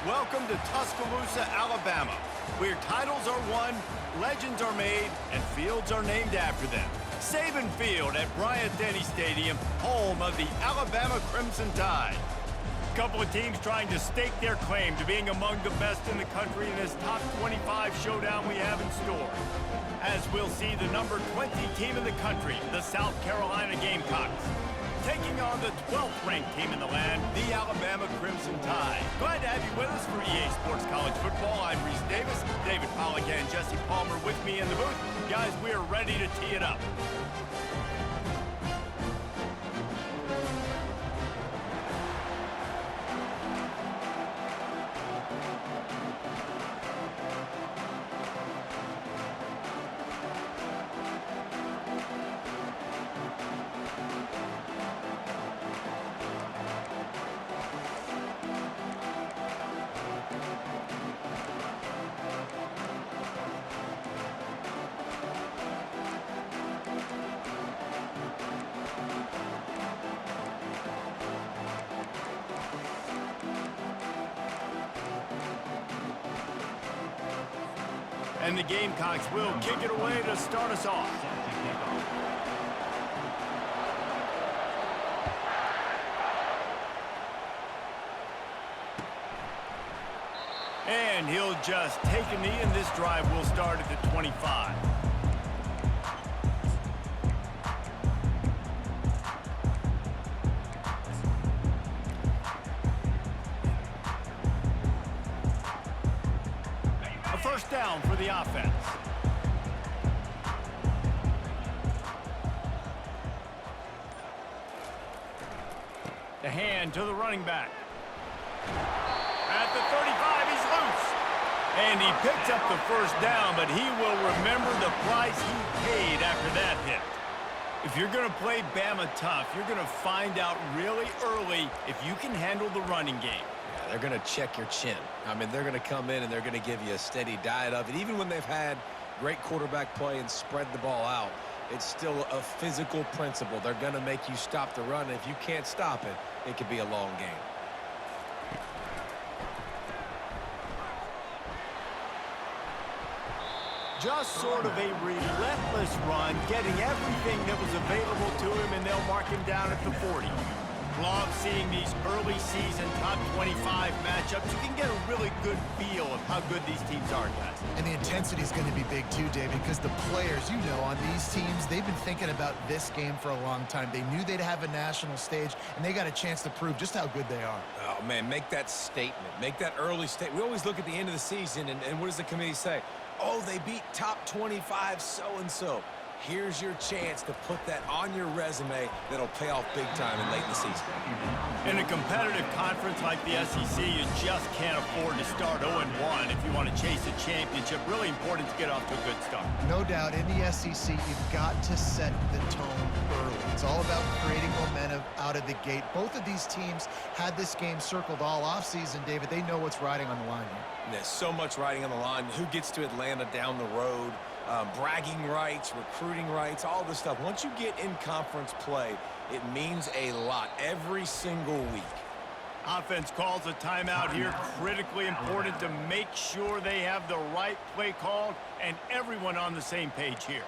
Welcome to Tuscaloosa, Alabama, where titles are won, legends are made, and fields are named after them. Saban Field at Bryant-Denny Stadium, home of the Alabama Crimson Tide. A couple of teams trying to stake their claim to being among the best in the country in this top 25 showdown we have in store. As we'll see the number 20 team in the country, the South Carolina Gamecocks, taking on the 12th ranked team in the land, the Alabama Crimson Tide. Glad to have you with us for EA Sports College Football. I'm Reese Davis, David Pollack and Jesse Palmer with me in the booth. Guys, we are ready to tee it up. And the Gamecocks will kick it away to start us off. And he'll just take a knee, and this drive will start at the 25. First down for the offense. The hand to the running back. At the 35, he's loose. And he picks up the first down, but he will remember the price he paid after that hit. If you're going to play Bama tough, you're going to find out really early if you can handle the running game. They're going to check your chin. I mean, they're going to come in and they're going to give you a steady diet of it. Even when they've had great quarterback play and spread the ball out, it's still a physical principle. They're going to make you stop the run. If you can't stop it, it could be a long game. Just sort of a relentless run, getting everything that was available to him, and they'll mark him down at the 40. Love seeing these early season top 25 matchups. You can get a really good feel of how good these teams are, guys. And the intensity is going to be big too, David, because the players, you know, on these teams, they've been thinking about this game for a long time. They knew they'd have a national stage, and they got a chance to prove just how good they are. Oh, man, make that statement. Make that early statement. We always look at the end of the season, and what does the committee say? Oh, they beat top 25 so-and-so. Here's your chance to put that on your resume that'll pay off big time in late in the season. In a competitive conference like the SEC, you just can't afford to start 0-1 if you want to chase a championship. Really important to get off to a good start. No doubt, in the SEC, you've got to set the tone early. It's all about creating momentum out of the gate. Both of these teams had this game circled all offseason, David. They know what's riding on the line here. There's so much riding on the line. Who gets to Atlanta down the road? Bragging rights, recruiting rights, all this stuff. Once you get in conference play, it means a lot every single week. Offense calls a timeout here. Critically important to make sure they have the right play called and everyone on the same page here.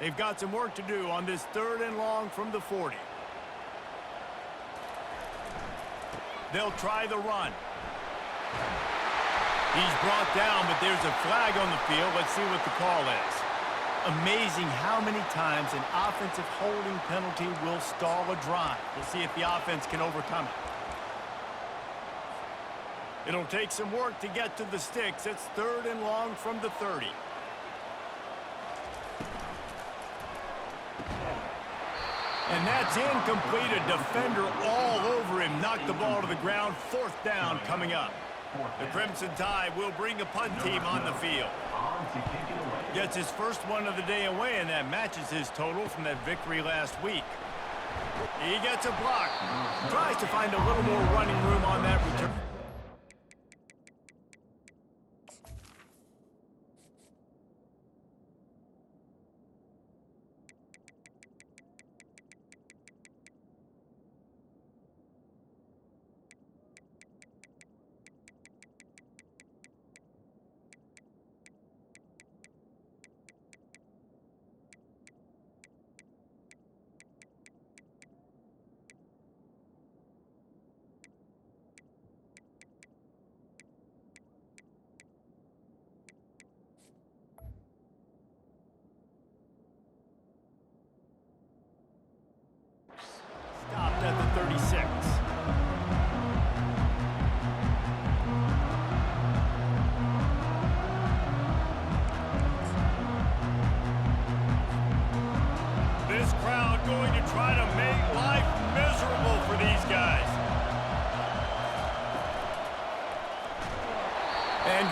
They've got some work to do on this 3rd and long from the 40. They'll try the run. He's brought down, but there's a flag on the field. Let's see what the call is. Amazing how many times an offensive holding penalty will stall a drive. We'll see if the offense can overcome it. It'll take some work to get to the sticks. It's 3rd and long from the 30. And that's incomplete. A defender all over him. Knocked the ball to the ground. 4th down coming up. The Crimson Tide will bring a punt team on the field. Gets his first one of the day away, and that matches his total from that victory last week. He gets a block. Tries to find a little more running room on that return.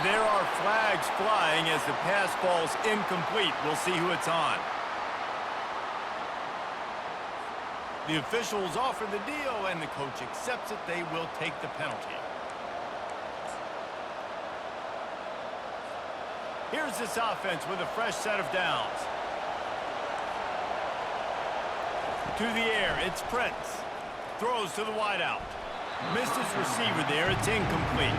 there are flags flying as the pass falls incomplete. We'll see who it's on. The officials offer the deal, and the coach accepts it. They will take the penalty. Here's this offense with a fresh set of downs. To the air, it's Prince. Throws to the wideout. Missed his receiver there. It's incomplete.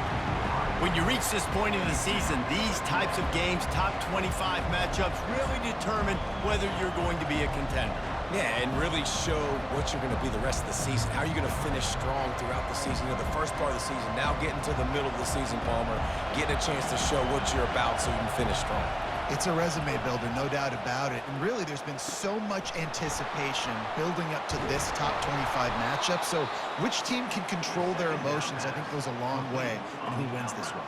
When you reach this point in the season, these types of games, top 25 matchups, really determine whether you're going to be a contender. Yeah, and really show what you're going to be the rest of the season. How are you going to finish strong throughout the season? You know, the first part of the season, now getting to the middle of the season, Palmer, getting a chance to show what you're about so you can finish strong. It's a resume builder, no doubt about it. And really, there's been so much anticipation building up to this top 25 matchup. So which team can control their emotions, I think, goes a long way in who wins this one.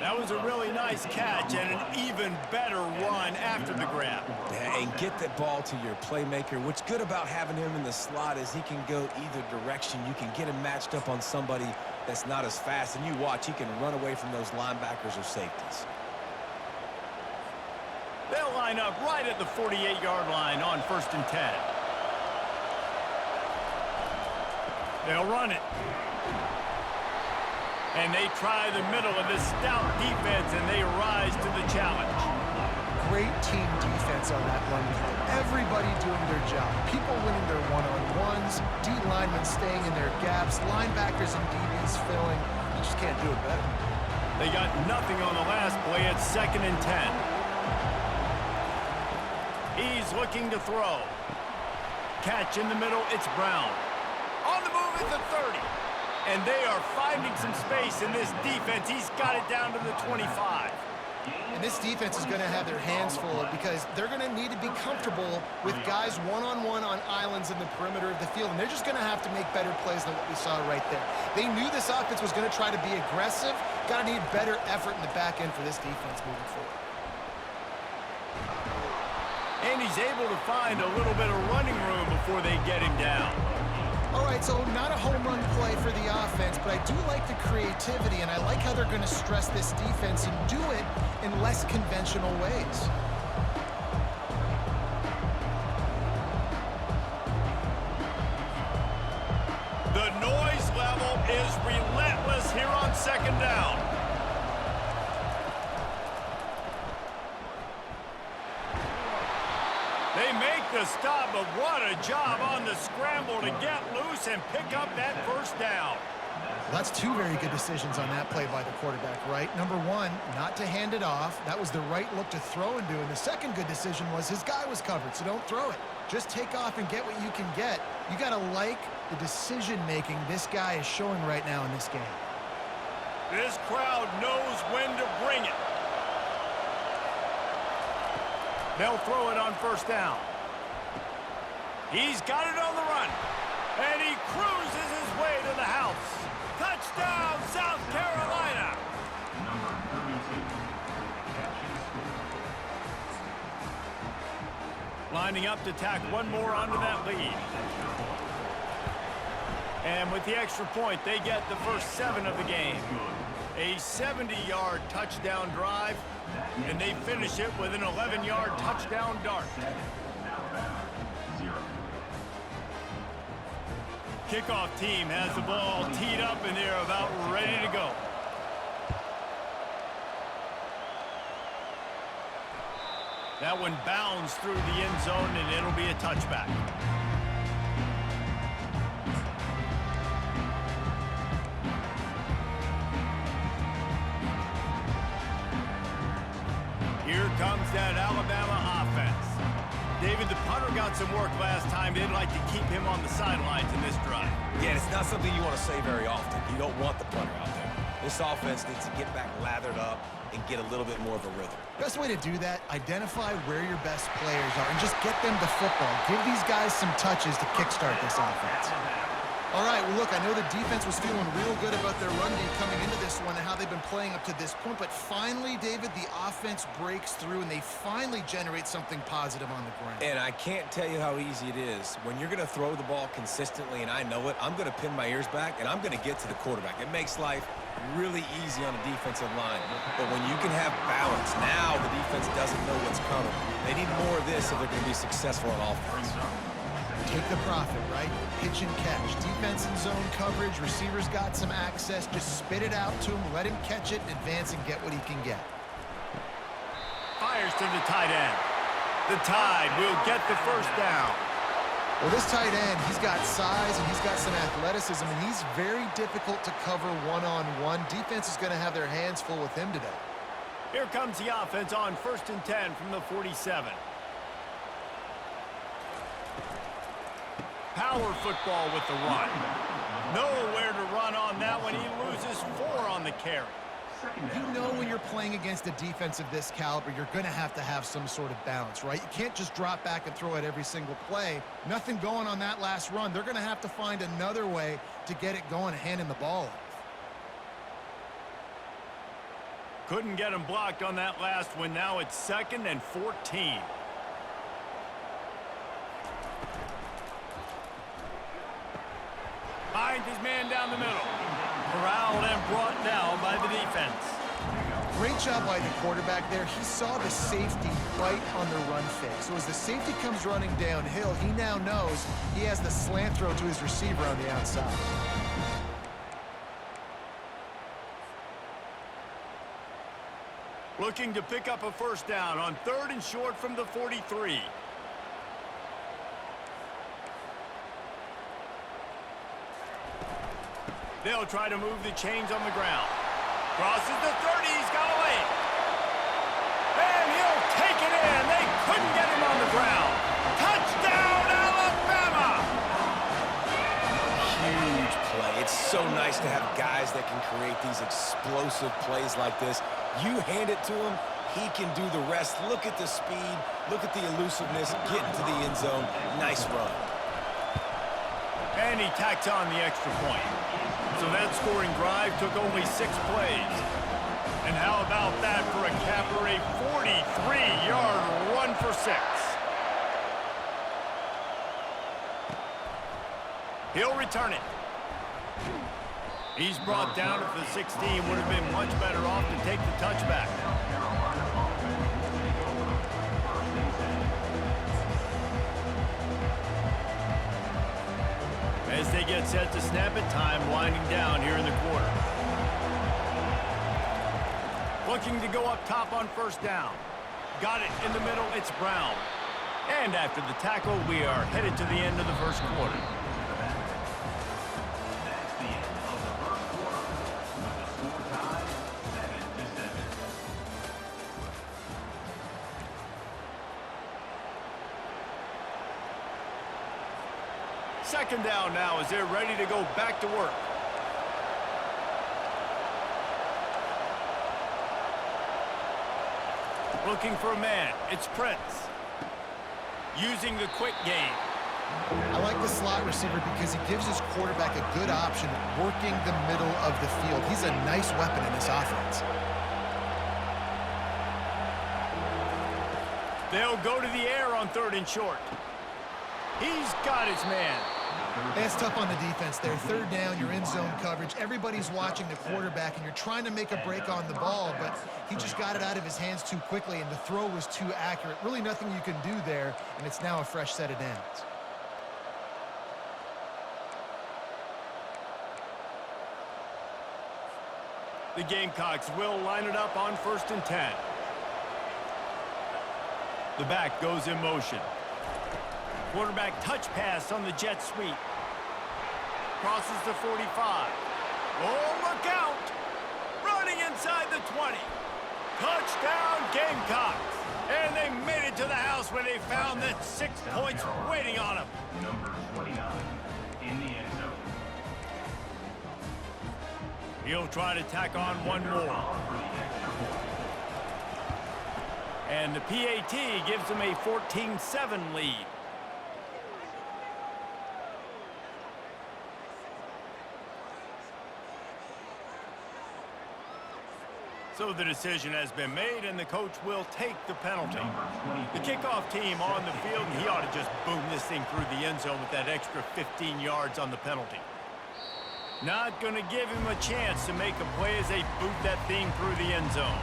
That was a really nice catch and an even better run after the grab. Yeah, and get that ball to your playmaker. What's good about having him in the slot is he can go either direction. You can get him matched up on somebody that's not as fast. And you watch, he can run away from those linebackers or safeties. They'll line up right at the 48-yard line on 1st and 10. They'll run it. And they try the middle of this stout defense, and they rise to the challenge. Great team defense on that run play. Everybody doing their job. People winning their one-on-ones, D linemen staying in their gaps, linebackers and DBs filling. You just can't do it better. They got nothing on the last play. It's 2nd and 10. He's looking to throw. Catch in the middle, it's Brown. On the move at the 30. And they are finding some space in this defense. He's got it down to the 25. And this defense is going to have their hands full because they're going to need to be comfortable with guys one-on-one on islands in the perimeter of the field. And they're just going to have to make better plays than what we saw right there. They knew this offense was going to try to be aggressive. Got to need better effort in the back end for this defense moving forward. And he's able to find a little bit of running room before they get him down. All right, so not a home run play for the offense, but I do like the creativity, and I like how they're going to stress this defense and do it in less conventional ways. The noise level is relentless here on 2nd down. They make the stop, but what a job on the scramble to get loose and pick up that 1st down. Well, that's two very good decisions on that play by the quarterback, right? Number one, not to hand it off. That was the right look to throw into. And the second good decision was his guy was covered, so don't throw it. Just take off and get what you can get. You got to like the decision-making this guy is showing right now in this game. This crowd knows when to bring it. They'll throw it on 1st down. He's got it on the run. And he cruises his way to the house. Touchdown, South Carolina. Lining up to tack one more onto that lead. And with the extra point, they get the first 7 of the game. A 70-yard touchdown drive, and they finish it with an 11-yard touchdown dart. Kickoff team has the ball teed up, and they're about ready to go. That one bounds through the end zone, and it'll be a touchback. Here comes that Alabama offense. David, the punter got some work last time. They'd like to keep him on the sidelines in this drive. Yeah, it's not something you want to say very often. You don't want the punter out there. This offense needs to get back lathered up and get a little bit more of a rhythm. Best way to do that, identify where your best players are and just get them the football. Give these guys some touches to kickstart this offense. All right, well, look, I know the defense was feeling real good about their run D coming into this one and how they've been playing up to this point, but finally, David, the offense breaks through and they finally generate something positive on the ground. And I can't tell you how easy it is. When you're going to throw the ball consistently, and I know it, I'm going to pin my ears back, and I'm going to get to the quarterback. It makes life really easy on the defensive line. But when you can have balance, now the defense doesn't know what's coming. They need more of this if they're going to be successful on offense. Take the profit, right? Pitch and catch. Defense and zone coverage. Receivers got some access. Just spit it out to him. Let him catch it and advance and get what he can get. Fires to the tight end. The Tide will get the first down. Well, this tight end, he's got size and he's got some athleticism, and he's very difficult to cover one-on-one. Defense is going to have their hands full with him today. Here comes the offense on 1st and 10 from the 47. Power football with the run. Nowhere to run on that one. He loses 4 on the carry. You know when you're playing against a defense of this caliber, you're going to have some sort of balance, right? You can't just drop back and throw it every single play. Nothing going on that last run. They're going to have to find another way to get it going and handing the ball off. Couldn't get him blocked on that last one. Now it's 2nd and 14. Finds his man down the middle. Corralled and brought down by the defense. Great job by the quarterback there. He saw the safety right on the run fake. So as the safety comes running downhill, he now knows he has the slant throw to his receiver on the outside. Looking to pick up a first down on 3rd and short from the 43. They'll try to move the chains on the ground. Crosses the 30. He's got away. And he'll take it in. They couldn't get him on the ground. Touchdown, Alabama! Huge play. It's so nice to have guys that can create these explosive plays like this. You hand it to him, he can do the rest. Look at the speed. Look at the elusiveness. Get into the end zone. Nice run. And he tacks on the extra point. So that scoring drive took only 6 plays. And how about that for a capper, a 43-yard run for 6. He'll return it. He's brought down at the 16. Would have been much better off to take the touchback. As they get set to snap it, time winding down here in the quarter. Looking to go up top on 1st down. Got it in the middle, it's Brown. And after the tackle, we are headed to the end of the 1st quarter. Second down now as they're ready to go back to work. Looking for a man. It's Prince. Using the quick game. I like the slot receiver because he gives his quarterback a good option working the middle of the field. He's a nice weapon in this offense. They'll go to the air on 3rd and short. He's got his man. It's tough on the defense there. 3rd down, you're in zone coverage. Everybody's watching the quarterback, and you're trying to make a break on the ball, but he just got it out of his hands too quickly, and the throw was too accurate. Really nothing you can do there, and it's now a fresh set of downs. The Gamecocks will line it up on 1st and 10. The back goes in motion. Quarterback touch pass on the jet sweep. Crosses the 45. Oh, look out! Running inside the 20. Touchdown, Gamecocks! And they made it to the house when they found that 6 points waiting on them. Number 29 in the end zone. He'll try to tack on one more. And the PAT gives them a 14-7 lead. So the decision has been made, and the coach will take the penalty. The kickoff team on the field, and he ought to just boom this thing through the end zone with that extra 15 yards on the penalty. Not going to give him a chance to make a play as they boot that thing through the end zone.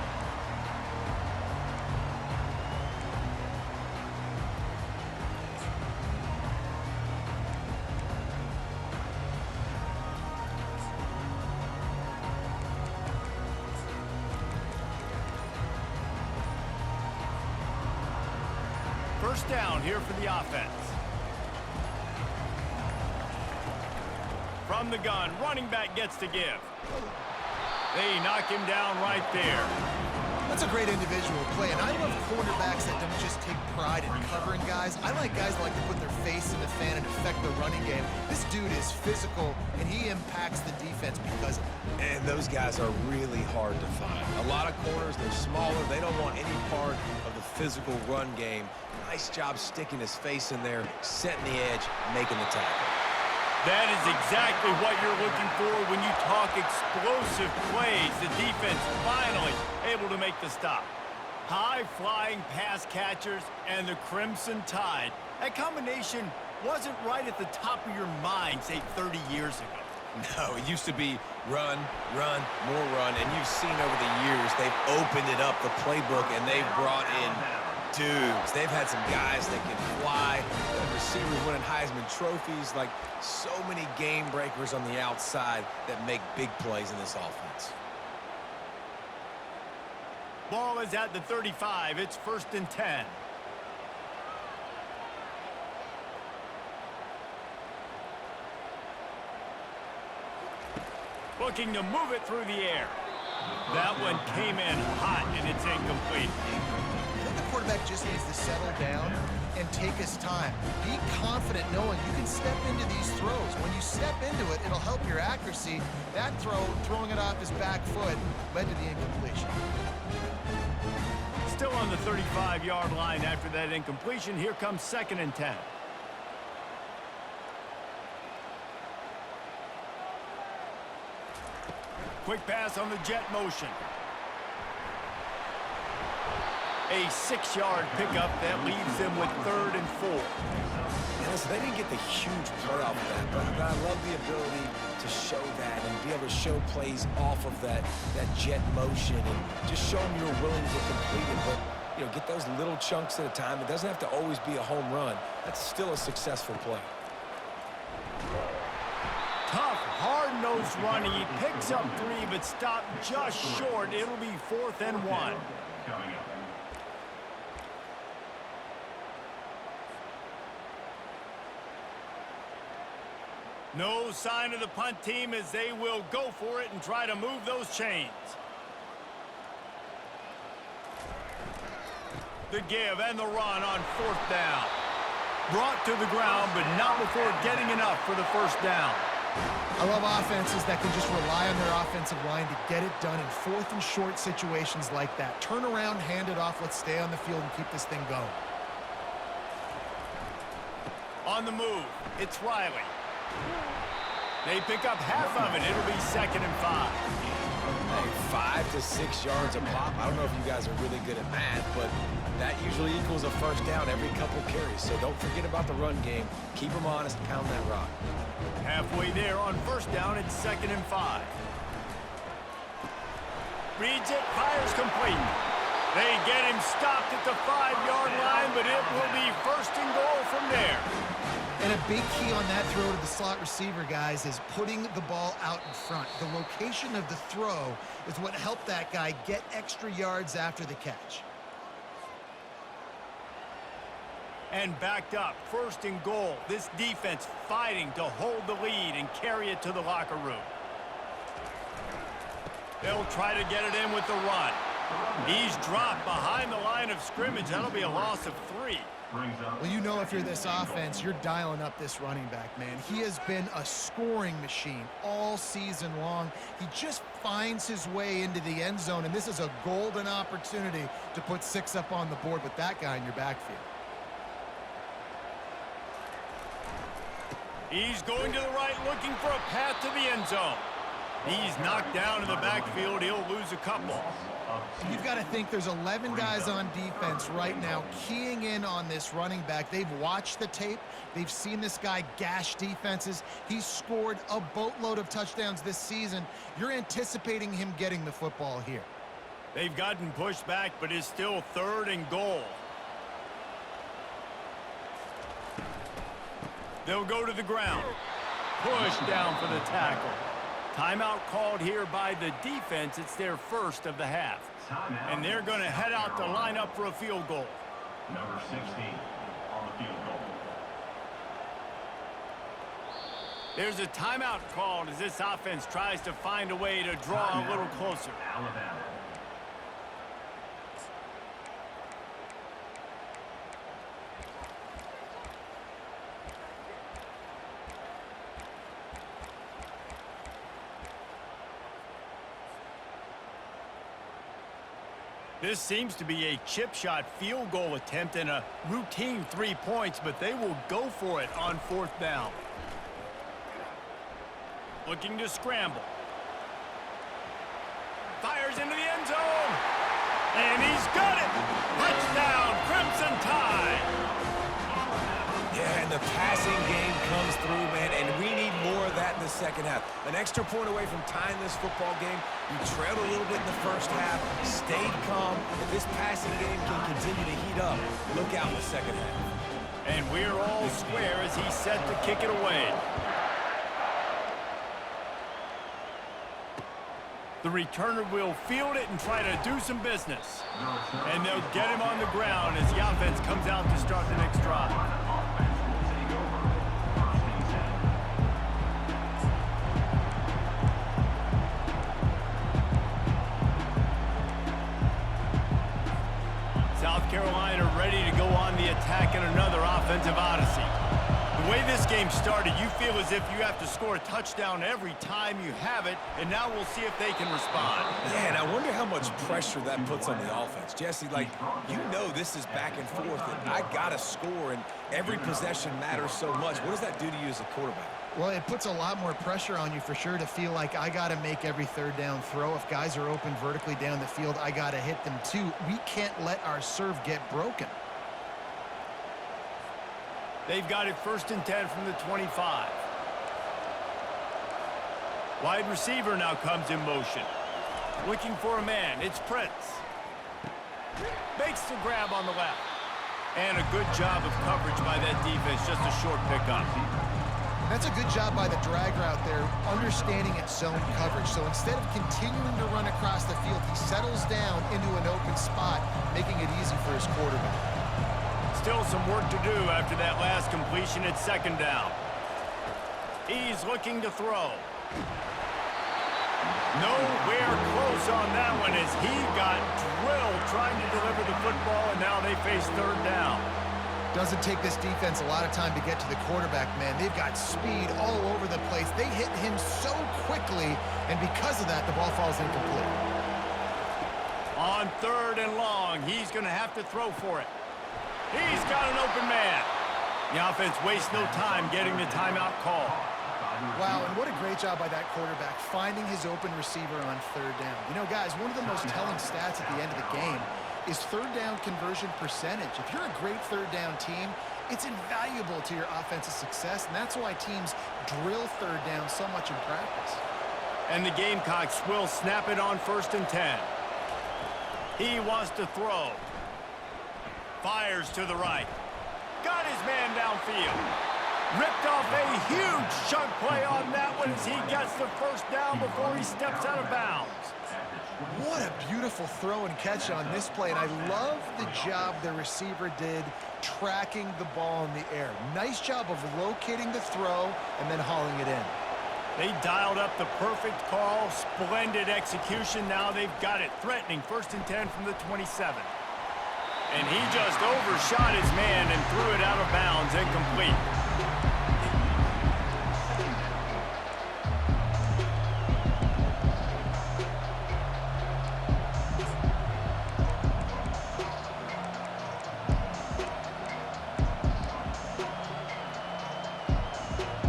First down here for the offense. From the gun, running back gets to give. They knock him down right there. That's a great individual play, and I love cornerbacks that don't just take pride in covering guys. I like guys that like to put their face in the fan and affect the running game. This dude is physical, and he impacts the defense because of it. And those guys are really hard to find. A lot of corners, they're smaller. They don't want any part of the physical run game. Nice job sticking his face in there, setting the edge, making the tackle. That is exactly what you're looking for when you talk explosive plays. The defense finally able to make the stop. High-flying pass catchers and the Crimson Tide. That combination wasn't right at the top of your mind, say, 30 years ago. No, it used to be run, run, more run, and you've seen over the years they've opened it up, the playbook, and they've brought in dudes. They've had some guys that can fly, receivers winning Heisman trophies, like so many game breakers on the outside that make big plays in this offense. Ball is at the 35. It's 1st and 10. Looking to move it through the air. That one came in hot, and it's incomplete. I think the quarterback just needs to settle down and take his time. Be confident knowing you can step into these throws. When you step into it, it'll help your accuracy. That throw, throwing it off his back foot, led to the incompletion. Still on the 35-yard line after that incompletion. Here comes 2nd and 10. Quick pass on the jet motion. A 6-yard pickup that leaves them with 3rd and 4. Yeah, listen, they didn't get the huge play off of that, but I love the ability to show that and be able to show plays off of that jet motion and just show them you're willing to complete it. But, you know, get those little chunks at a time. It doesn't have to always be a home run. That's still a successful play. Tough, hard-nosed running. He picks up 3, but stopped just short. It'll be 4th and 1. No sign of the punt team as they will go for it and try to move those chains. The give and the run on 4th down. Brought to the ground, but not before getting enough for the 1st down. I love offenses that can just rely on their offensive line to get it done in 4th and short situations like that. Turn around, hand it off, let's stay on the field and keep this thing going. On the move, it's Riley. They pick up half of it. It'll be 2nd and 5. Hey, 5 to 6 yards a pop. I don't know if you guys are really good at math, but that usually equals a 1st down every couple carries. So don't forget about the run game. Keep them honest, pound that rock. Halfway there on 1st down, it's 2nd and 5. Reads it, fires complete. They get him stopped at the 5-yard line, but it will be 1st and goal from there. And a big key on that throw to the slot receiver, guys, is putting the ball out in front. The location of the throw is what helped that guy get extra yards after the catch. And backed up, 1st and goal. This defense fighting to hold the lead and carry it to the locker room. They'll try to get it in with the run. He's dropped behind the line of scrimmage. That'll be a loss of 3. Well, you know if you're this offense, you're dialing up this running back, man. He has been a scoring machine all season long. He just finds his way into the end zone, and this is a golden opportunity to put 6 up on the board with that guy in your backfield. He's going to the right, looking for a path to the end zone. He's knocked down in the backfield. He'll lose a couple. You've got to think there's 11 guys on defense right now keying in on this running back. They've watched the tape. They've seen this guy gash defenses. He's scored a boatload of touchdowns this season. You're anticipating him getting the football here. They've gotten pushed back, but it's still 3rd and goal. They'll go to the ground. Push down for the tackle. Timeout called here by the defense. It's their first of the half. And they're going to head out to line up for a field goal. Number 16 on the field goal. There's a timeout called as this offense tries to find a way to draw a little closer. Alabama. This seems to be a chip shot field goal attempt and a routine 3 points, but they will go for it on 4th down. Looking to scramble. Fires into the end zone. And he's got it. Touchdown, Crimson Tide. Yeah, and the passing game comes through, man, and we need more of that in the second half. An extra point away from tying this football game. You trailed a little bit in the first half, stayed calm. If this passing game can continue to heat up, look out in the second half. And we're all square as he's set to kick it away. The returner will field it and try to do some business. And they'll get him on the ground as the offense comes out to start the next drive. South Carolina ready to go on the attack in another offensive odyssey. The way this game started, you feel as if you have to score a touchdown every time you have it, and now we'll see if they can respond. Yeah, and I wonder how much pressure that puts on the offense. Jesse, like, you know this is back and forth, and I got to score, and every possession matters so much. What does that do to you as a quarterback? Well, it puts a lot more pressure on you for sure to feel like I got to make every 3rd down throw. If guys are open vertically down the field, I got to hit them too. We can't let our serve get broken. They've got it 1st and 10 from the 25. Wide receiver now comes in motion. Looking for a man. It's Prince. Makes the grab on the left. And a good job of coverage by that defense. Just a short pickup. That's a good job by the drag route there, understanding its zone coverage. So instead of continuing to run across the field, he settles down into an open spot, making it easy for his quarterback. Still some work to do after that last completion at 2nd down. He's looking to throw. Nowhere close on that one as he got drilled trying to deliver the football, and now they face 3rd down. Doesn't take this defense a lot of time to get to the quarterback, man. They've got speed all over the place. They hit him so quickly, and because of that, the ball falls incomplete. On 3rd and long, he's going to have to throw for it. He's got an open man. The offense wastes no time getting the timeout call. Wow, and what a great job by that quarterback, finding his open receiver on 3rd down. You know, guys, one of the most telling stats at the end of the game is 3rd down conversion percentage. If you're a great 3rd down team, it's invaluable to your offensive success, and that's why teams drill 3rd down so much in practice. And the Gamecocks will snap it on 1st and 10. He wants to throw. Fires to the right. Got his man downfield. Ripped off a huge chunk play on that one as he gets the 1st down before he steps out of bounds. What a beautiful throw and catch on this play, and I love the job the receiver did tracking the ball in the air. Nice job of locating the throw and then hauling it in. They dialed up the perfect call. Splendid execution. Now they've got it. Threatening 1st and 10 from the 27. And he just overshot his man and threw it out of bounds, incomplete.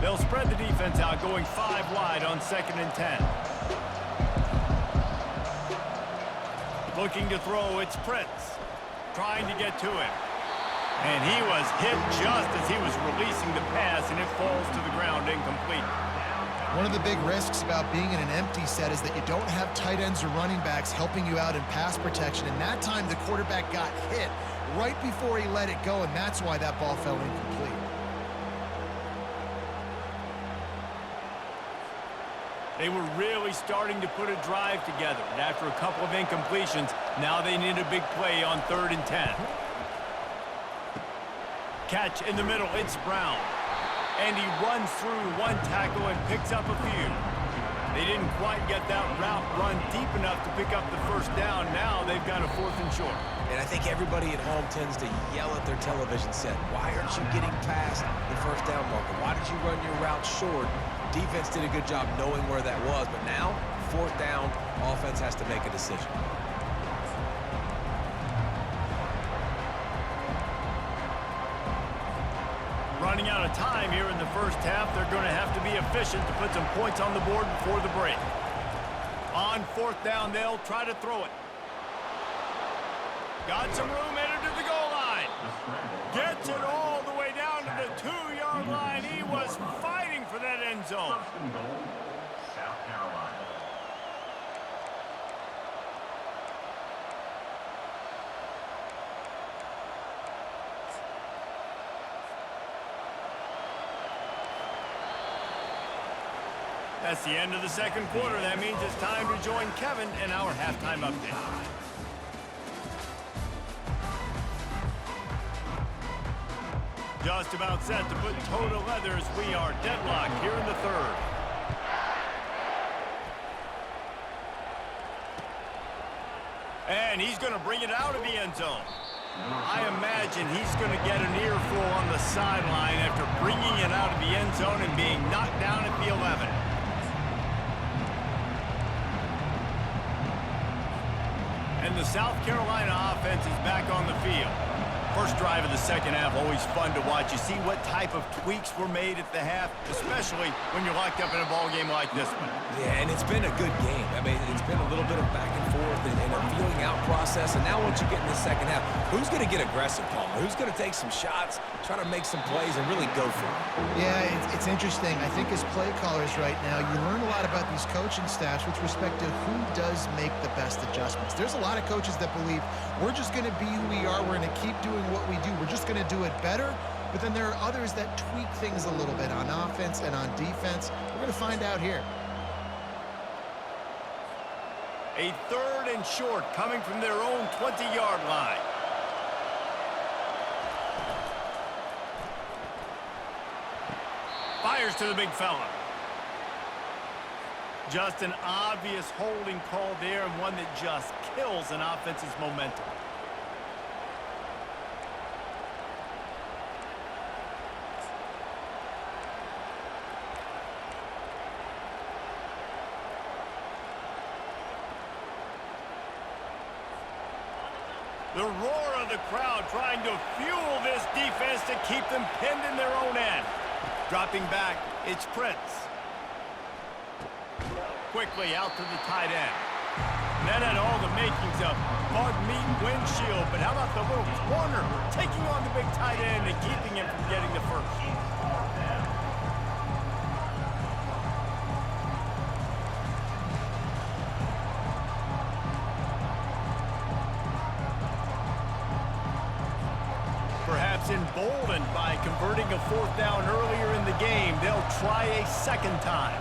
They'll spread the defense out going 5 wide on 2nd and 10. Looking to throw, it's Prince. Trying to get to him. And he was hit just as he was releasing the pass, and it falls to the ground incomplete. One of the big risks about being in an empty set is that you don't have tight ends or running backs helping you out in pass protection. And that time the quarterback got hit right before he let it go, and that's why that ball fell incomplete. They were really starting to put a drive together. And after a couple of incompletions, now they need a big play on 3rd and 10. Catch in the middle, it's Brown. And he runs through 1 tackle and picks up a few. They didn't quite get that route run deep enough to pick up the 1st down. Now they've got a 4th and short. And I think everybody at home tends to yell at their television set. Why aren't you getting past the 1st down marker? Why did you run your route short? Defense did a good job knowing where that was. But now, 4th down, offense has to make a decision. Running out of time here in the 1st half. They're going to have to be efficient to put some points on the board before the break. On 4th down, they'll try to throw it. Got some room, headed to the goal line. Gets it all the way down to the 2-yard line. He was fighting for that end zone. 1st and goal, South Carolina. That's the end of the 2nd quarter. That means it's time to join Kevin in our halftime update. Just about set to put toe to leather as we are deadlocked here in the 3rd. And he's going to bring it out of the end zone. I imagine he's going to get an earful on the sideline after bringing it out of the end zone and being knocked down at the 11. And the South Carolina offense is back on the field. First drive of the 2nd half, always fun to watch. You see what type of tweaks were made at the half, especially when you're locked up in a ball game like this one. Yeah, and it's been a good game. I mean, it's been a little bit of back and forth and a feeling out process. And now once you get in the 2nd half, who's going to get aggressive, Palmer? Who's going to take some shots, try to make some plays, and really go for it? Yeah, it's interesting. I think as play callers right now, you learn a lot about these coaching staffs with respect to who does make the best adjustments. There's a lot of coaches that believe we're just going to be who we are. We're going to keep doing what we do. We're just going to do it better. But then there are others that tweak things a little bit on offense and on defense. We're going to find out here. A 3rd and short coming from their own 20-yard line. Fires to the big fella. Just an obvious holding call there, and one that just kills an offense's momentum. The roar of the crowd trying to fuel this defense to keep them pinned in their own end. Dropping back, it's Prince. Quickly out to the tight end. And that had all the makings of bug meat windshield, but how about the little corner taking on the big tight end and keeping him from getting the first? Perhaps emboldened by converting a 4th down earlier in the game, they'll try a 2nd time.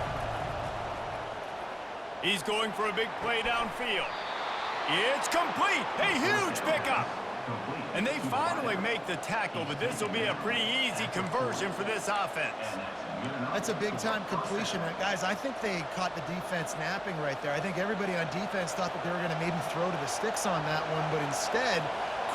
He's going for a big play downfield. It's complete. A huge pickup. And they finally make the tackle, but this will be a pretty easy conversion for this offense. That's a big-time completion. Guys, I think they caught the defense napping right there. I think everybody on defense thought that they were going to maybe throw to the sticks on that one, but instead,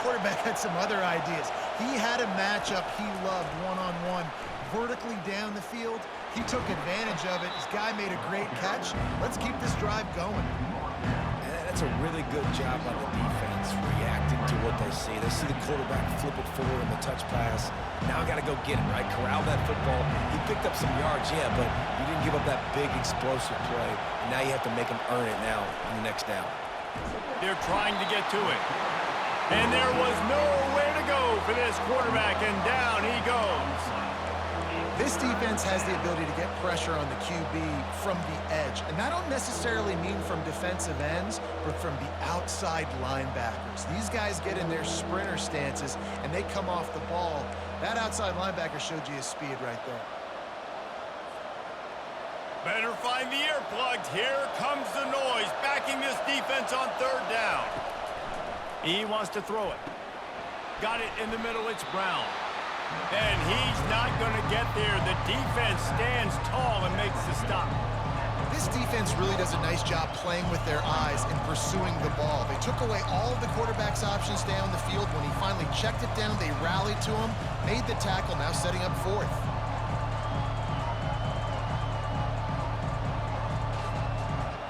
quarterback had some other ideas. He had a matchup he loved one-on-one, vertically down the field. He took advantage of it. This guy made a great catch. Let's keep this drive going. And That's a really good job by the defense, reacting to what they see. They see the quarterback flip it forward on the touch pass. Now I got to go get it, right? Corral that football. He picked up some yards, yeah, but you didn't give up that big explosive play. And now you have to make him earn it now on the next down. They're trying to get to it. And there was nowhere to go for this quarterback, and down he goes. This defense has the ability to get pressure on the QB from the edge. And I don't necessarily mean from defensive ends, but from the outside linebackers. These guys get in their sprinter stances, and they come off the ball. That outside linebacker showed you his speed right there. Better find the earplugs. Here comes the noise, backing this defense on third down. He wants to throw it. Got it in the middle. It's Brown. And he's not going to get there. The defense stands tall and makes the stop. This defense really does a nice job playing with their eyes and pursuing the ball. They took away all of the quarterback's options down the field. When he finally checked it down, they rallied to him, made the tackle, now setting up fourth.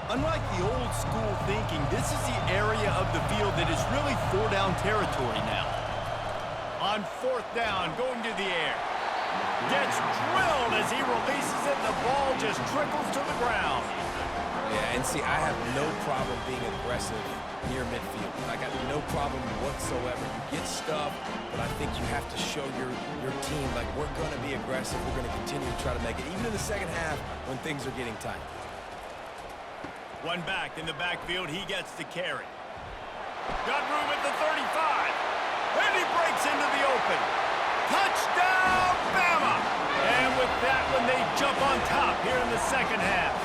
Unlike the old school thinking, this is the area of the field that is really four-down territory now. On fourth down, going to the air. Gets drilled as he releases it. The ball just trickles to the ground. Yeah, and see, I have no problem being aggressive near midfield. I got no problem whatsoever. You get stuffed, but I think you have to show your team, like, we're going to be aggressive. We're going to continue to try to make it, even in the second half when things are getting tight. One back in the backfield. He gets the carry. Got room at the 35. And he breaks into the open. Touchdown, Bama! And with that one, they jump on top here in the second half.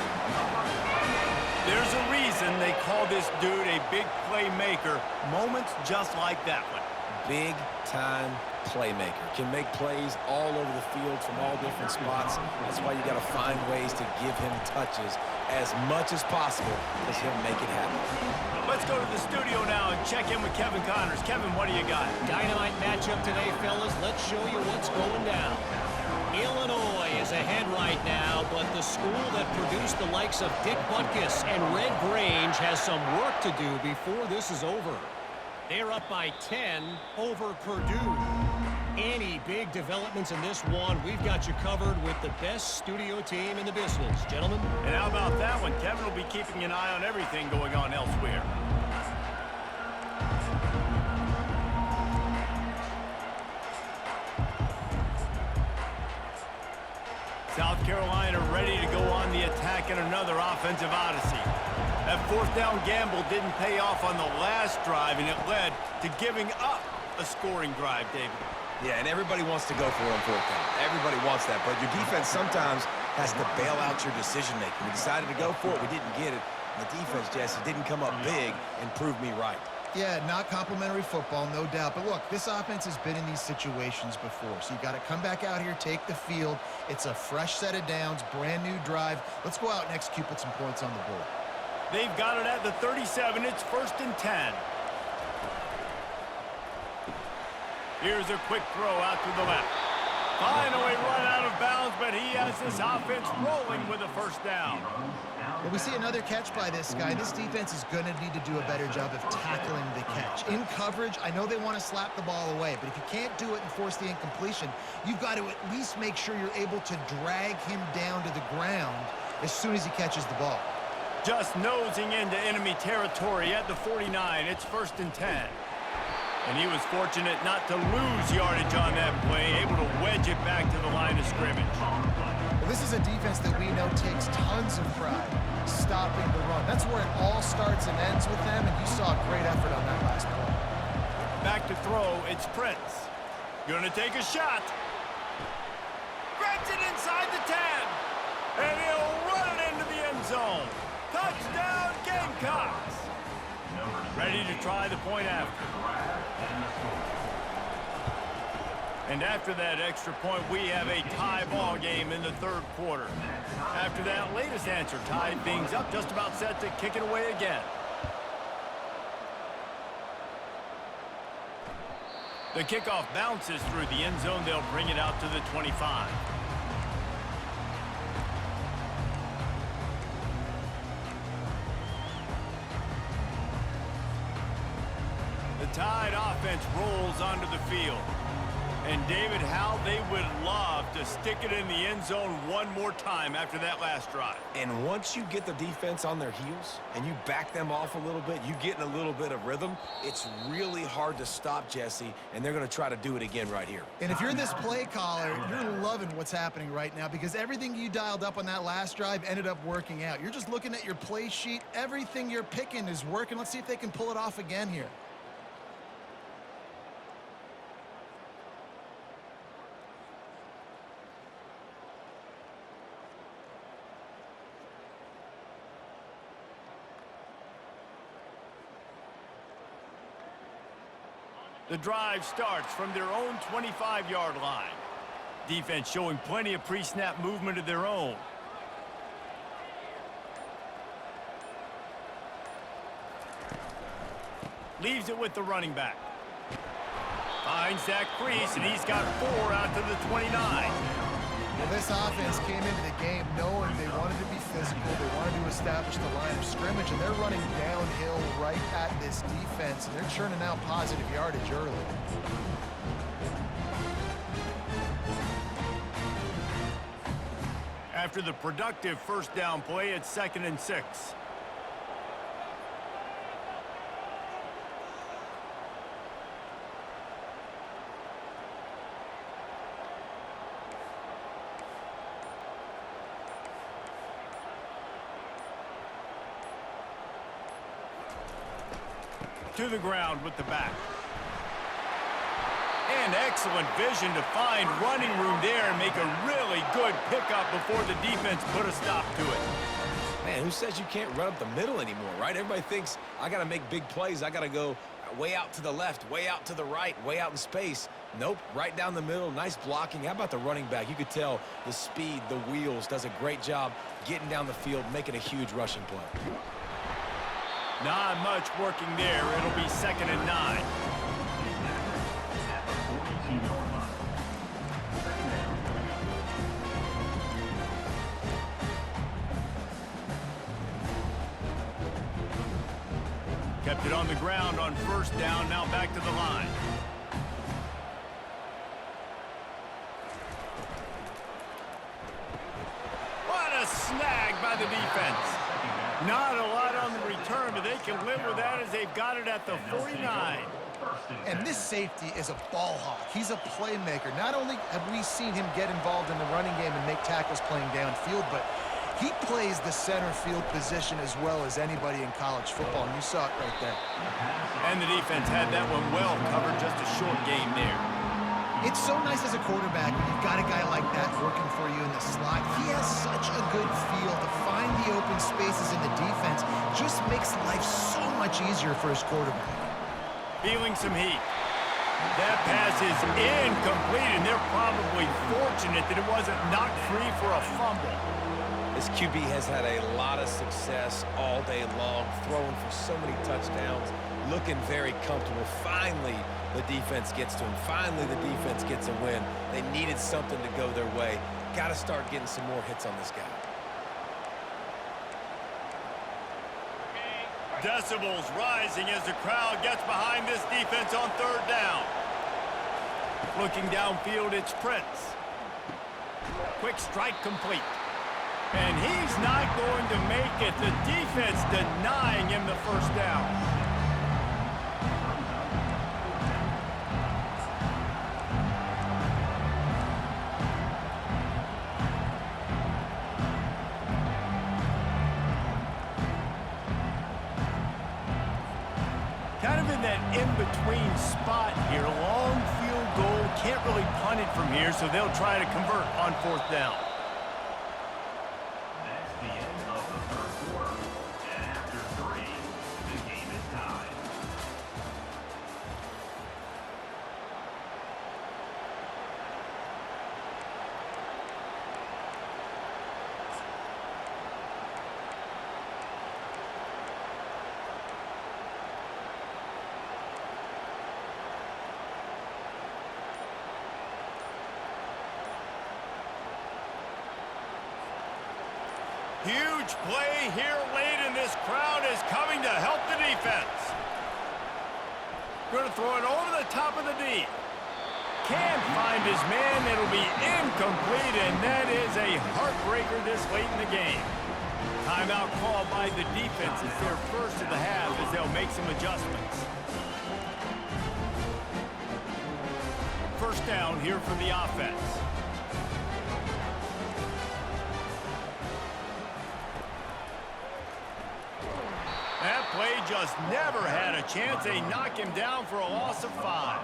There's a reason they call this dude a big playmaker. Moments just like that one. Big-time playmaker. Can make plays all over the field from all different spots. That's why you got to find ways to give him touches as much as possible, because he'll make it happen. Let's go to the studio now and check in with Kevin Connors. Kevin, what do you got? Dynamite matchup today, fellas. Let's show you what's going down. Illinois is ahead right now, but the school that produced the likes of Dick Butkus and Red Grange has some work to do before this is over. They're up by 10 over Purdue. Any big developments in this one, we've got you covered with the best studio team in the business. Gentlemen? And how about that one? Kevin will be keeping an eye on everything going on elsewhere. South Carolina ready to go on the attack in another offensive odyssey. That fourth down gamble didn't pay off on the last drive, and it led to giving up a scoring drive, David. Yeah, and everybody wants to go for it on fourth down. Everybody wants that, but your defense sometimes has to bail out your decision-making. We decided to go for it. We didn't get it. And the defense, Jesse, didn't come up big and prove me right. Yeah, not complimentary football, no doubt. But look, this offense has been in these situations before. So you got to come back out here, take the field. It's a fresh set of downs, brand new drive. Let's go out and execute, put some points on the board. They've got it at the 37. It's 1st and 10. Here's a quick throw out to the left. Finally run out of bounds, but he has this offense rolling with a first down. Well, we see another catch by this guy. This defense is going to need to do a better job of tackling the catch. In coverage, I know they want to slap the ball away, but if you can't do it and force the incompletion, you've got to at least make sure you're able to drag him down to the ground as soon as he catches the ball. Just nosing into enemy territory at the 49. It's 1st and 10. And he was fortunate not to lose yardage on that play, able to wedge it back to the line of scrimmage. Well, this is a defense that we know takes tons of pride stopping the run. That's where it all starts and ends with them, and you saw a great effort on that last play. Back to throw, it's Prince. Gonna take a shot. Grabs it inside the 10. And he'll run it into the end zone. Touchdown, Gamecocks. Ready to try the point after. And after that extra point, we have a tie ball game in the third quarter. After that latest answer tied things up, just about set to kick it away again. The kickoff bounces through the end zone. They'll bring it out to the 25. Tide offense rolls onto the field. And David, how they would love to stick it in the end zone one more time after that last drive. And once you get the defense on their heels and you back them off a little bit, you get in a little bit of rhythm, it's really hard to stop, Jesse, and they're going to try to do it again right here. And if you're this play caller, you're loving what's happening right now because everything you dialed up on that last drive ended up working out. You're just looking at your play sheet. Everything you're picking is working. Let's see if they can pull it off again here. The drive starts from their own 25-yard line. Defense showing plenty of pre-snap movement of their own. Leaves it with the running back. Finds that crease, and he's got 4 out to the 29. Well, this offense came into the game knowing they wanted to be physical, they wanted to establish the line of scrimmage, and they're running downhill right at this defense, and they're churning out positive yardage early. After the productive first down play, it's 2nd and 6. To the ground with the back. And excellent vision to find running room there and make a really good pickup before the defense put a stop to it. Man, who says you can't run up the middle anymore, right? Everybody thinks I got to make big plays. I got to go way out to the left, way out to the right, way out in space. Nope, right down the middle, nice blocking. How about the running back? You could tell the speed, the wheels, does a great job getting down the field, making a huge rushing play. Not much working there. It'll be 2nd and 9. Kept it on the ground on first down. Now back to the line. What a snag by the defense. Not a lot on the return, but they can live with that as they've got it at the 49. And this safety is a ball hawk. He's a playmaker. Not only have we seen him get involved in the running game and make tackles playing downfield, but he plays the center field position as well as anybody in college football, and you saw it right there. And the defense had that one well covered, just a short game there. It's so nice as a quarterback when you've got a guy like that working for you in the slot. He has such a good feel to find the open spaces in the defense. Just makes life so much easier for his quarterback. Feeling some heat. That pass is incomplete, and they're probably fortunate that it wasn't knocked free for a fumble. This QB has had a lot of success all day long, throwing for so many touchdowns, looking very comfortable. Finally, the defense gets to him. Finally, the defense gets a win. They needed something to go their way. Got to start getting some more hits on this guy. Decibels rising as the crowd gets behind this defense on third down. Looking downfield, it's Prince. Quick strike complete. And he's not going to make it. The defense denying him the first down. Kind of in that in-between spot here. Long field goal. Can't really punt it from here, so they'll try to convert on fourth down. That's the end of the third quarter. And after 3, the game is tied. Huge play here late, and this crowd is coming to help the defense. Going to throw it over the top of the D. Can't find his man. It'll be incomplete, and that is a heartbreaker this late in the game. Timeout called by the defense. It's their first of the half as they'll make some adjustments. First down here for the offense. That play just never had a chance. They knock him down for a loss of 5.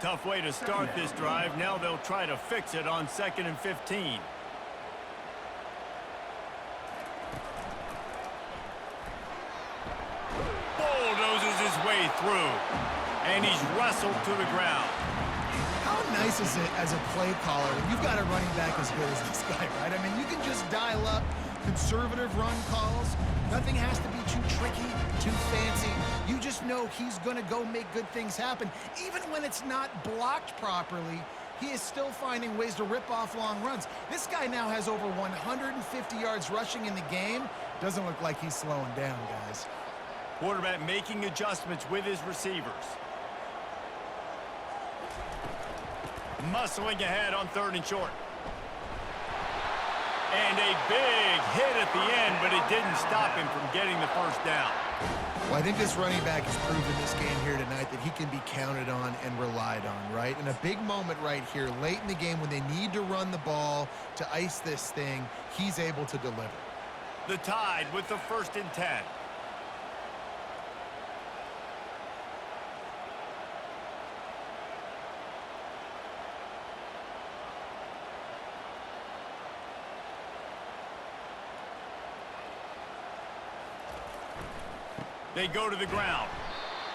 Tough way to start this drive. Now they'll try to fix it on 2nd and 15. Bulldozes his way through. And he's wrestled to the ground. How nice is it as a play caller when you've got a running back as good as this guy, right? I mean, you can just dial up conservative run calls. Nothing has to be too tricky, too fancy. You just know he's going to go make good things happen. Even when it's not blocked properly, he is still finding ways to rip off long runs. This guy now has over 150 yards rushing in the game. Doesn't look like he's slowing down, guys. Quarterback making adjustments with his receivers. Muscling ahead on 3rd and short. And a big hit at the end, but it didn't stop him from getting the first down. Well, I think this running back has proven this game here tonight that he can be counted on and relied on, right? And a big moment right here, late in the game when they need to run the ball to ice this thing, he's able to deliver. The Tide with the 1st and 10. They go to the ground.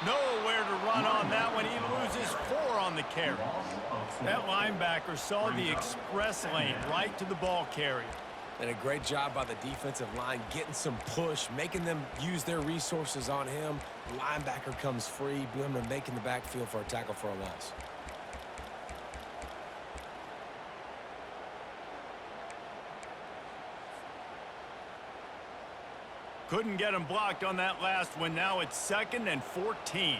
Nowhere to run on that one. He loses 4 on the carry. That linebacker saw the express lane right to the ball carrier. And a great job by the defensive line getting some push, making them use their resources on him. The linebacker comes free, boom, and making the backfield for a tackle for a loss. Couldn't get him blocked on that last one. Now it's 2nd and 14.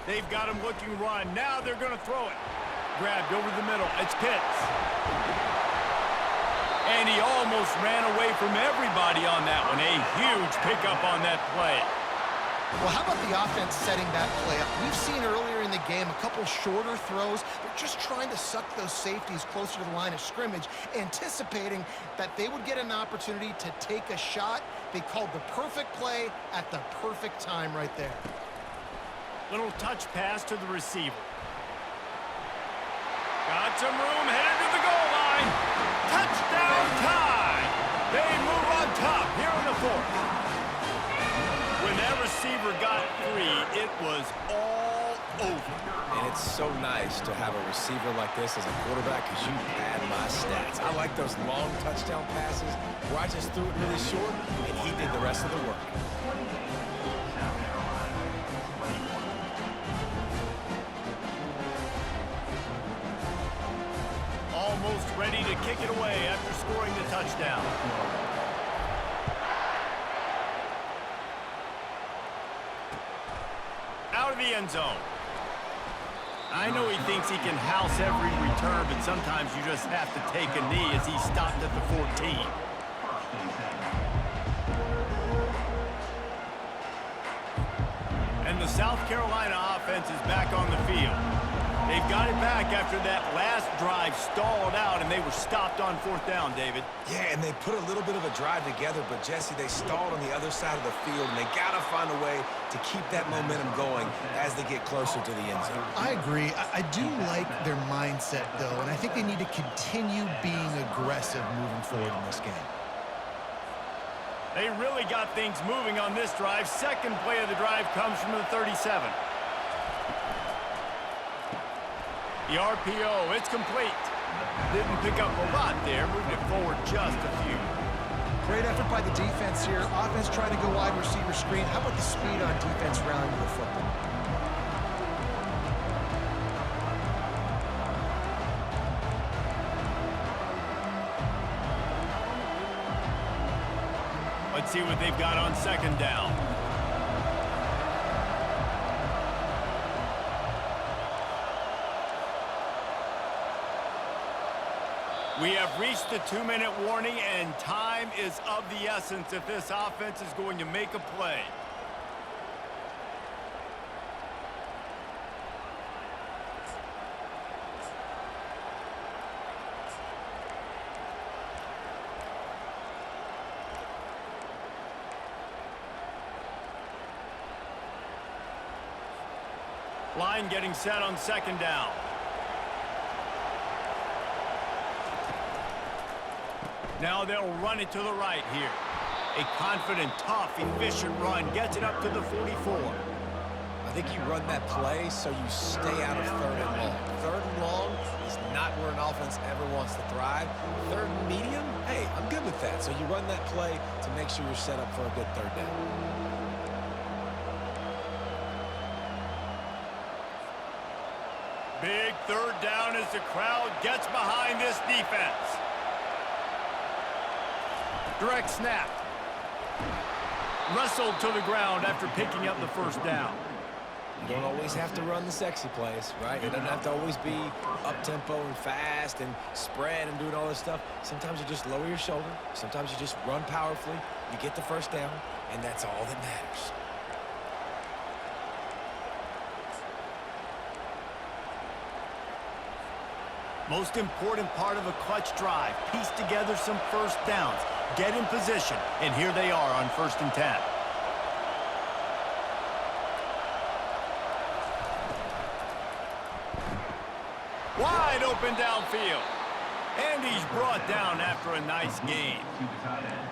They've got him looking run. Now they're going to throw it. Grabbed over the middle. It's Pitts. And he almost ran away from everybody on that one. A huge pickup on that play. Well, how about the offense setting that play up? We've seen earlier in the game a couple shorter throws. They're just trying to suck those safeties closer to the line of scrimmage, anticipating that they would get an opportunity to take a shot. They called the perfect play at the perfect time right there. Little touch pass to the receiver. Got some room, headed to the goal line. Touchdown Tide! They move on top here in the 4th. When that receiver got free, it was all over. And it's so nice to have a receiver like this as a quarterback because you pad my stats. I like those long touchdown passes where I just threw it really short and he did the rest of the work. Almost ready to kick it away after scoring the touchdown. Out of the end zone. I know he thinks he can house every return, but sometimes you just have to take a knee as he stopped at the 14. And the South Carolina offense is back on the field. They've got it back after that last drive stalled out, and they were stopped on 4th down, David. Yeah, and they put a little bit of a drive together, but, Jesse, they stalled on the other side of the field, and they got to find a way to keep that momentum going as they get closer to the end zone. I agree. I do like their mindset, though, and I think they need to continue being aggressive moving forward in this game. They really got things moving on this drive. 2nd play of the drive comes from the 37. The RPO, it's complete. Didn't pick up a lot there, moved it forward just a few. Great effort by the defense here. Offense trying to go wide receiver screen. How about the speed on defense rounding the football? Let's see what they've got on second down. We have reached the 2-minute warning, and time is of the essence if this offense is going to make a play. Line getting set on second down. Now they'll run it to the right here. A confident, tough, efficient run gets it up to the 44. I think you run that play so you stay out of third and long. Third and long is not where an offense ever wants to thrive. Third and medium, hey, I'm good with that. So you run that play to make sure you're set up for a good third down. Big third down as the crowd gets behind this defense. Direct snap. Wrestled to the ground after picking up the first down. You don't always have to run the sexy plays, right? It doesn't have to always be up-tempo and fast and spread and doing all this stuff. Sometimes you just lower your shoulder. Sometimes you just run powerfully. You get the first down, and that's all that matters. Most important part of a clutch drive. Piece together some first downs. Get in position. And here they are on 1st and 10. Wide open downfield. And he's brought down after a nice gain.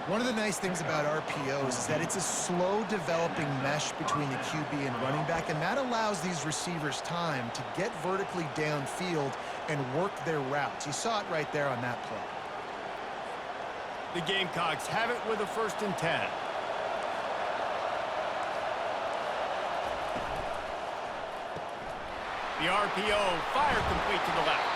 One of the nice things about RPOs is that it's a slow developing mesh between the QB and running back, and that allows these receivers time to get vertically downfield and work their routes. You saw it right there on that play. The Gamecocks have it with a 1st and 10. The RPO fire complete to the left.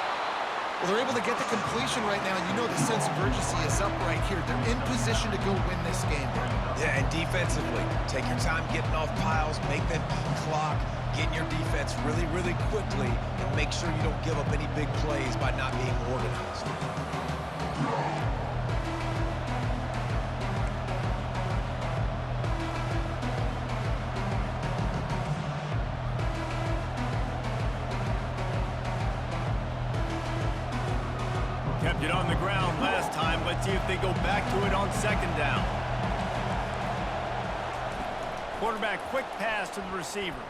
Well, they're able to get the completion right now, and you know the sense of urgency is up right here. They're in position to go win this game. Yeah, and defensively, take your time getting off piles, make them clock, get in your defense really, really quickly, and make sure you don't give up any big plays by not being organized. Kept it on the ground last time. Let's see if they go back to it on second down. Quarterback quick pass to the receiver.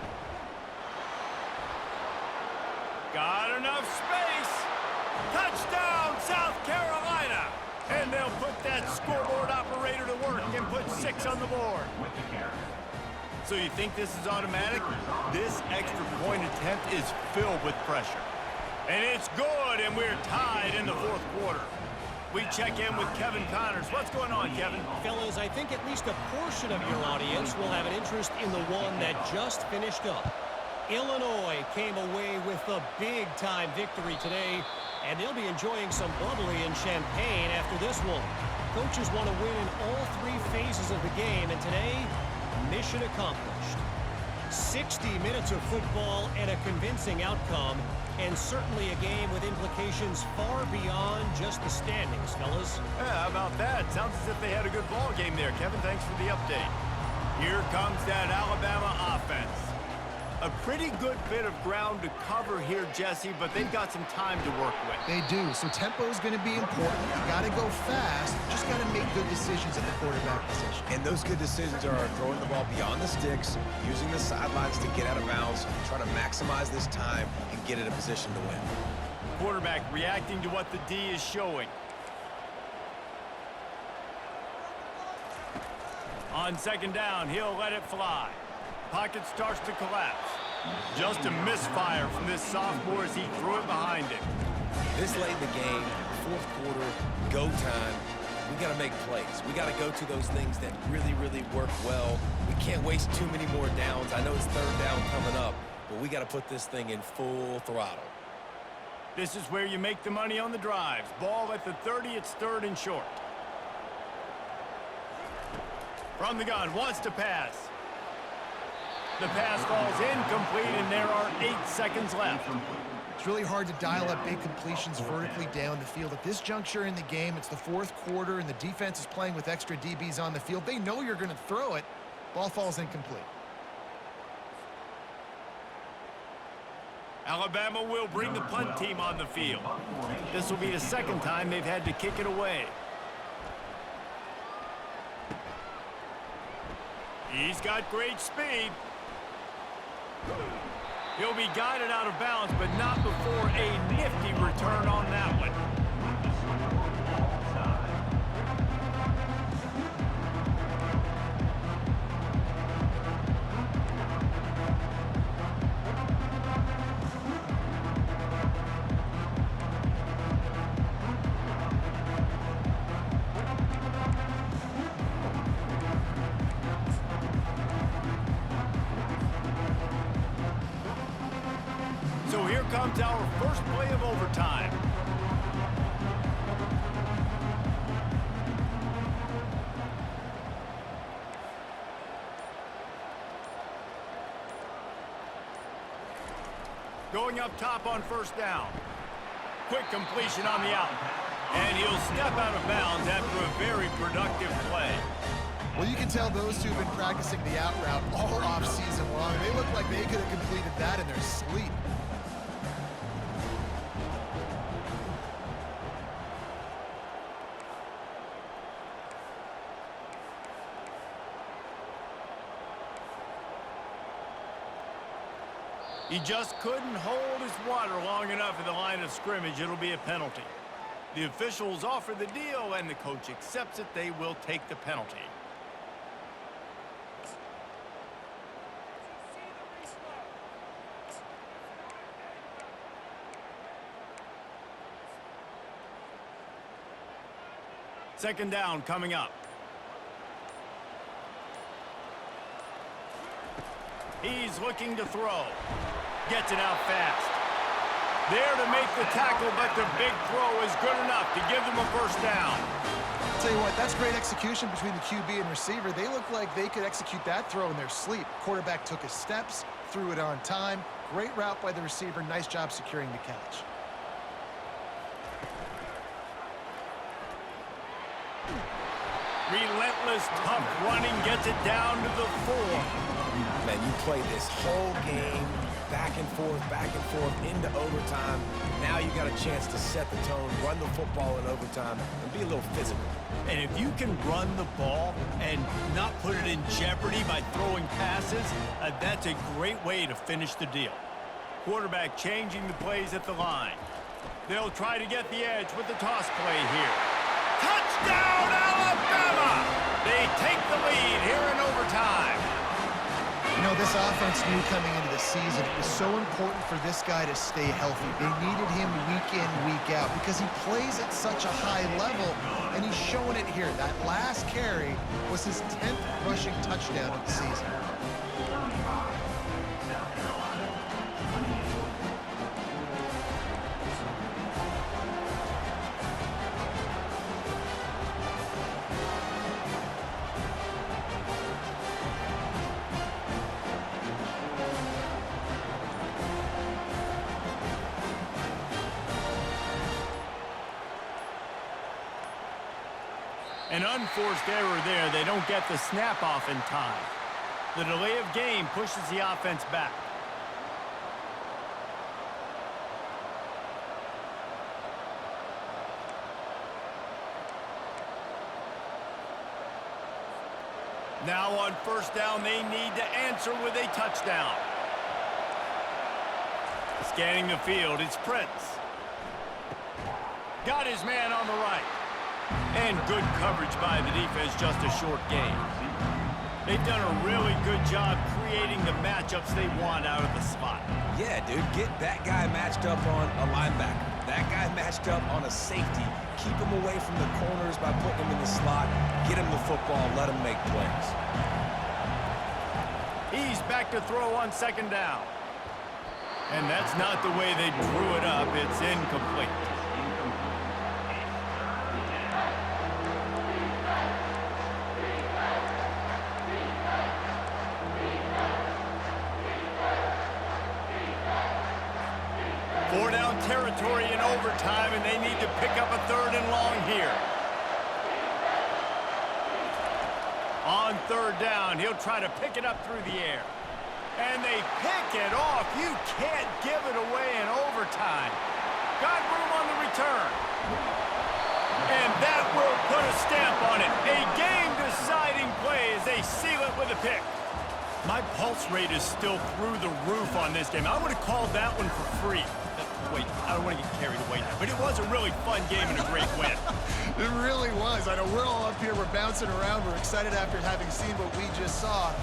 Got enough space. Touchdown, South Carolina. And they'll put that scoreboard operator to work and put 6 on the board. So you think this is automatic? This extra point attempt is filled with pressure. And it's good, and we're tied in the 4th quarter. We check in with Kevin Connors. What's going on, Kevin? Fellas, I think at least a portion of your audience will have an interest in the one that just finished up. Illinois came away with a big-time victory today, and they'll be enjoying some bubbly and champagne after this one. Coaches want to win in all 3 phases of the game, and today, mission accomplished. 60 minutes of football and a convincing outcome, and certainly a game with implications far beyond just the standings, fellas. Yeah, how about that? Sounds as if they had a good ball game there. Kevin, thanks for the update. Here comes that Alabama offense. A pretty good bit of ground to cover here, Jesse, but they've got some time to work with. They do, so tempo is going to be important. You got to go fast. Just got to make good decisions at the quarterback position. And those good decisions are throwing the ball beyond the sticks, using the sidelines to get out of bounds, trying to maximize this time and get in a position to win. Quarterback reacting to what the D is showing. On second down, he'll let it fly. Pocket starts to collapse. Just a misfire from this sophomore as he threw it behind him. This late in the game, 4th quarter, go time, we got to make plays. We got to go to those things that really, really work well. We can't waste too many more downs. I know it's 3rd down coming up, but we got to put this thing in full throttle. This is where you make the money on the drives. Ball at the 30, it's 3rd and short. From the gun, wants to pass. The pass falls incomplete, and there are 8 seconds left. It's really hard to dial up big completions vertically down the field. At this juncture in the game, it's the 4th quarter, and the defense is playing with extra DBs on the field. They know you're going to throw it. Ball falls incomplete. Alabama will bring the punt team on the field. This will be the 2nd time they've had to kick it away. He's got great speed. He'll be guided out of bounds, but not before a nifty return on that one. So here comes our first play of overtime. Going up top on 1st down. Quick completion on the out. And he'll step out of bounds after a very productive play. Well, you can tell those two have been practicing the out route all off-season long. They look like they could have completed that in their sleep. He just couldn't hold his water long enough at the line of scrimmage. It'll be a penalty. The officials offer the deal, and the coach accepts it. They will take the penalty. Second down coming up. He's looking to throw. Gets it out fast. There to make the tackle, but the big throw is good enough to give them a 1st down. I'll tell you what, that's great execution between the QB and receiver. They look like they could execute that throw in their sleep. Quarterback took his steps, threw it on time. Great route by the receiver. Nice job securing the catch. Relentless, tough running gets it down to the 4. Man, you play this whole game back and forth, into overtime. Now you got a chance to set the tone, run the football in overtime, and be a little physical. And if you can run the ball and not put it in jeopardy by throwing passes, that's a great way to finish the deal. Quarterback changing the plays at the line. They'll try to get the edge with the toss play here. Touchdown, Alabama! They take the lead here in overtime. You know, this offense knew coming into the season it was so important for this guy to stay healthy. They needed him week in, week out because he plays at such a high level, and he's showing it here. That last carry was his 10th rushing touchdown of the season. An unforced error there. They don't get the snap off in time. The delay of game pushes the offense back. Now on 1st down, they need to answer with a touchdown. Scanning the field, it's Prince. Got his man on the right. And good coverage by the defense, just a short gain. They've done a really good job creating the matchups they want out of the slot. Yeah, dude, get that guy matched up on a linebacker. That guy matched up on a safety. Keep him away from the corners by putting him in the slot. Get him the football, let him make plays. He's back to throw on 2nd down. And that's not the way they drew it up. It's incomplete. territory in overtime, and they need to pick up a 3rd and long here. On 3rd down, he'll try to pick it up through the air. And they pick it off. You can't give it away in overtime. Got room on the return. And that will put a stamp on it. A game-deciding play as they seal it with a pick. My pulse rate is still through the roof on this game. I would have called that one for free. Wait, I don't want to get carried away now, but it was a really fun game and a great win. It really was. I know we're all up here, we're bouncing around, we're excited after having seen what we just saw.